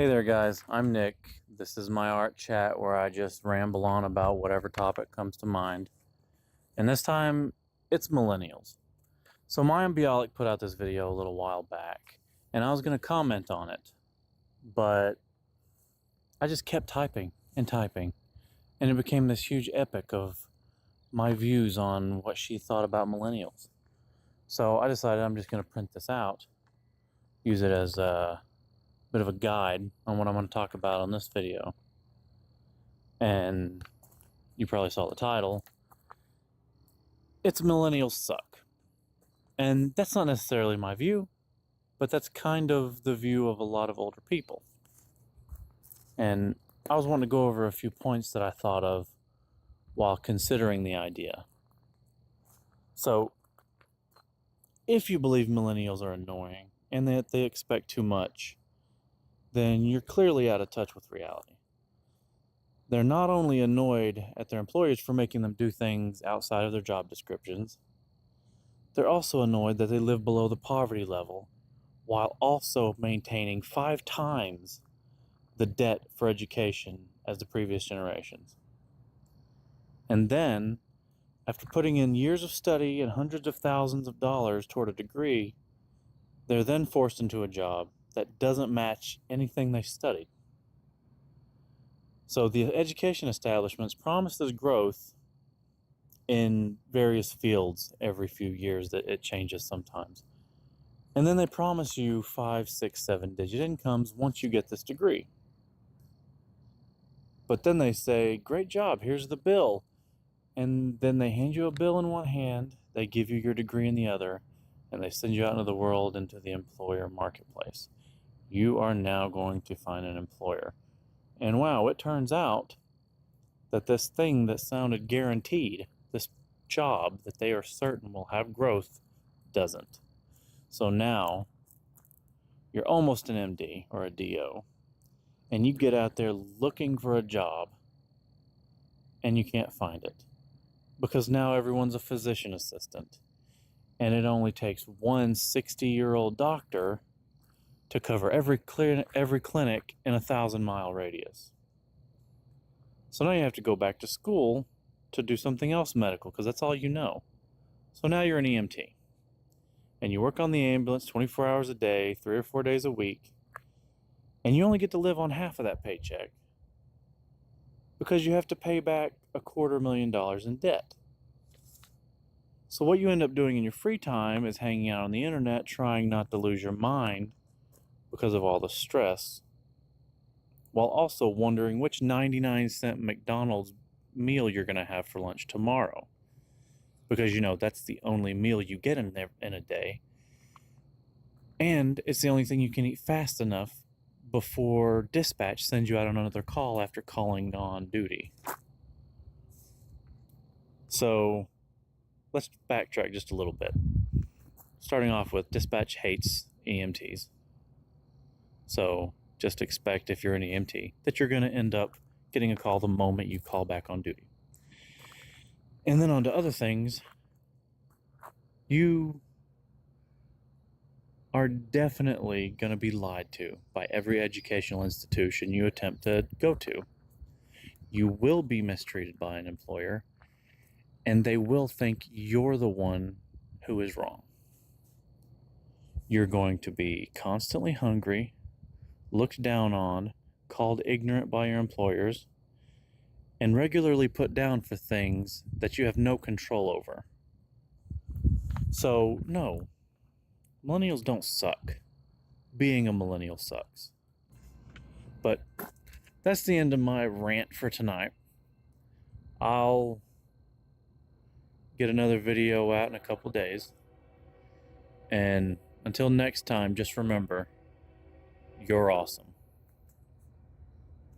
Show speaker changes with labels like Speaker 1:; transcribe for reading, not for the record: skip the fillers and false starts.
Speaker 1: Hey there guys, I'm Nick. This is my art chat where I just ramble on about whatever topic comes to mind. And this time, it's millennials. So Mayim Bialik put out this video a little while back, and I was going to comment on it, but I just kept typing and typing, and it became this huge epic of my views on what she thought about millennials. So I decided I'm just going to print this out, use it as a bit of a guide on what I'm going to talk about on this video. And you probably saw the title. It's Millennials Suck. And that's not necessarily my view, but that's kind of the view of a lot of older people. And I was wanting to go over a few points that I thought of while considering the idea. So, if you believe millennials are annoying and that they expect too much, then you're clearly out of touch with reality. They're not only annoyed at their employers for making them do things outside of their job descriptions, they're also annoyed that they live below the poverty level while also maintaining 5 times the debt for education as the previous generations. And then, after putting in years of study and hundreds of thousands of dollars toward a degree, they're then forced into a job that doesn't match anything they studied. So the education establishments promise this growth in various fields every few years, that it changes sometimes. And then they promise you 5, 6, 7-digit incomes once you get this degree. But then they say, great job, here's the bill. And then they hand you a bill in one hand, they give you your degree in the other, and they send you out into the world, into the employer marketplace. You are now going to find an employer. And wow, it turns out that this thing that sounded guaranteed, this job that they are certain will have growth, doesn't. So now, you're almost an MD or a DO, and you get out there looking for a job, and you can't find it. Because now everyone's a physician assistant, and it only takes one 60-year-old doctor to cover every clinic in a 1,000-mile radius. So now you have to go back to school to do something else medical, because that's all you know. So now you're an EMT, and you work on the ambulance 24 hours a day, 3 or 4 days a week, and you only get to live on half of that paycheck because you have to pay back $250,000 in debt. So what you end up doing in your free time is hanging out on the internet, trying not to lose your mind because of all the stress, while also wondering which 99-cent McDonald's meal you're going to have for lunch tomorrow. Because, you know, that's the only meal you get in a day. And it's the only thing you can eat fast enough before dispatch sends you out on another call after calling on duty. So, let's backtrack just a little bit. Starting off with, dispatch hates EMTs. So just expect, if you're an EMT, that you're going to end up getting a call the moment you call back on duty. And then on to other things. You are definitely going to be lied to by every educational institution you attempt to go to. You will be mistreated by an employer, and they will think you're the one who is wrong. You're going to be constantly hungry, looked down on, called ignorant by your employers, and regularly put down for things that you have no control over. So, no, millennials don't suck. Being a millennial sucks. But that's the end of my rant for tonight. I'll get another video out in a couple days. And until next time, just remember, you're awesome.